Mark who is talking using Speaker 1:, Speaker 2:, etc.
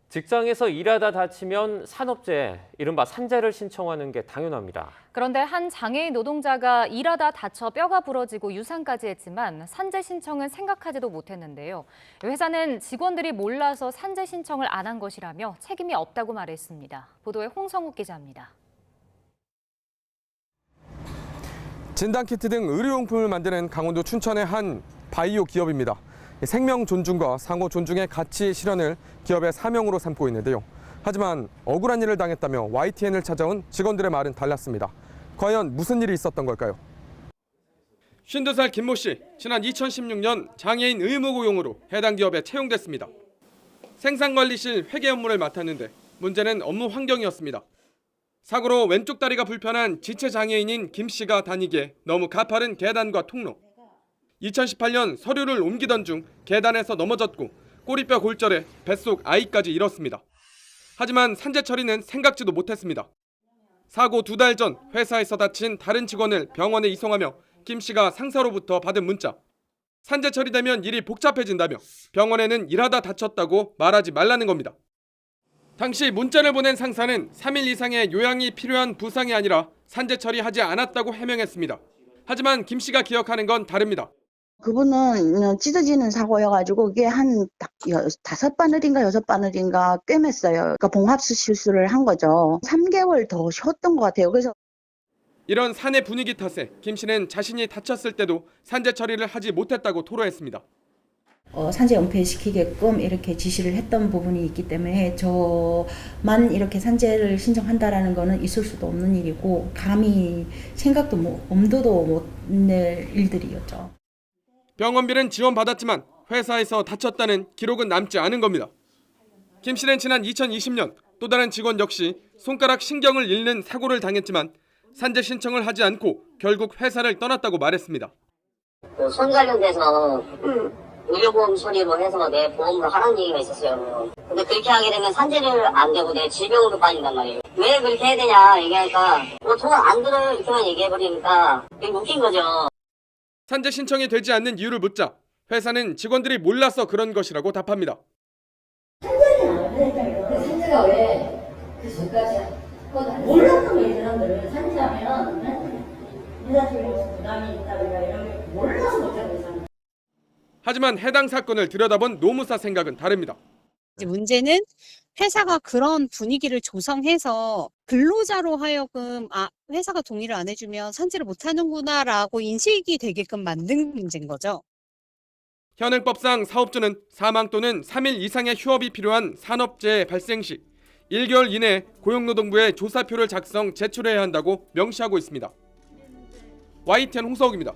Speaker 1: 직장에서 일하다 다치면 산업재해, 이른바 산재를 신청하는 게 당연합니다.
Speaker 2: 그런데 한 장애인 노동자가 일하다 다쳐 뼈가 부러지고 유상까지 했지만 산재 신청은 생각하지도 못했는데요. 회사는 직원들이 몰라서 산재 신청을 안 한 것이라며 책임이 없다고 말했습니다. 보도에 홍성욱 기자입니다.
Speaker 3: 진단키트 등 의료용품을 만드는 강원도 춘천의 한 바이오 기업입니다. 생명 존중과 상호 존중의 가치 실현을 기업의 사명으로 삼고 있는데요. 하지만 억울한 일을 당했다며 YTN을 찾아온 직원들의 말은 달랐습니다. 과연 무슨 일이 있었던 걸까요? 52살 김모 씨, 지난 2016년 장애인 의무 고용으로 해당 기업에 채용됐습니다. 생산관리실 회계 업무를 맡았는데 문제는 업무 환경이었습니다. 사고로 왼쪽 다리가 불편한 지체 장애인인 김 씨가 다니기에 너무 가파른 계단과 통로. 2018년 서류를 옮기던 중 계단에서 넘어졌고 꼬리뼈 골절에 뱃속 아이까지 잃었습니다. 하지만 산재 처리는 생각지도 못했습니다. 사고 2달 전 회사에서 다친 다른 직원을 병원에 이송하며 김 씨가 상사로부터 받은 문자. 산재 처리되면 일이 복잡해진다며 병원에는 일하다 다쳤다고 말하지 말라는 겁니다. 당시 문자를 보낸 상사는 3일 이상의 요양이 필요한 부상이 아니라 산재 처리하지 않았다고 해명했습니다. 하지만 김 씨가 기억하는 건 다릅니다.
Speaker 4: 그분은 찢어지는 사고여가지고 그게 한 5바늘인가 6바늘인가 꿰맸어요. 그러니까 봉합수 실수를 한 거죠. 3개월 더 쉬었던 것 같아요. 그래서
Speaker 3: 이런 사내 분위기 탓에 김 씨는 자신이 다쳤을 때도 산재 처리를 하지 못했다고 토로했습니다.
Speaker 5: 산재 은폐시키게끔 이렇게 지시를 했던 부분이 있기 때문에 저만 이렇게 산재를 신청한다라는 거는 있을 수도 없는 일이고 감히 생각도 엄두도 못 낼 일들이었죠.
Speaker 3: 병원비는 지원받았지만 회사에서 다쳤다는 기록은 남지 않은 겁니다. 김 씨는 지난 2020년 또 다른 직원 역시 손가락 신경을 잃는 사고를 당했지만 산재 신청을 하지 않고 결국 회사를 떠났다고 말했습니다.
Speaker 6: 손 관련돼서 의료보험 처리로 해서 내 보험을 하라는 얘기가 있었어요. 근데 그렇게 하게 되면 산재를 안 되고 내 질병으로 빠진단 말이에요. 왜 그렇게 해야 되냐 얘기하니까 돈 안 들어요 이렇게만 얘기해버리니까 되게 웃긴 거죠.
Speaker 3: 산재 신청이 되지 않는 이유를 묻자 회사는 직원들이 몰라서 그런 것이라고 답합니다.
Speaker 7: 산재가 왜 그 전까지 몰랐던 거예요. 사람들은 산재하면 회사적인 부담이 있다든가 이런 게 몰라서 못하는 거잖아요.
Speaker 3: 하지만 해당 사건을 들여다본 노무사 생각은 다릅니다.
Speaker 8: 문제는 회사가 그런 분위기를 조성해서 근로자로 하여금 회사가 동의를 안 해주면 산재를 못하는구나라고 인식이 되게끔 만든 문제인 거죠.
Speaker 3: 현행법상 사업주는 사망 또는 3일 이상의 휴업이 필요한 산업재해 발생 시 1개월 이내에 고용노동부에 조사표를 작성 제출해야 한다고 명시하고 있습니다. YTN 홍서욱입니다.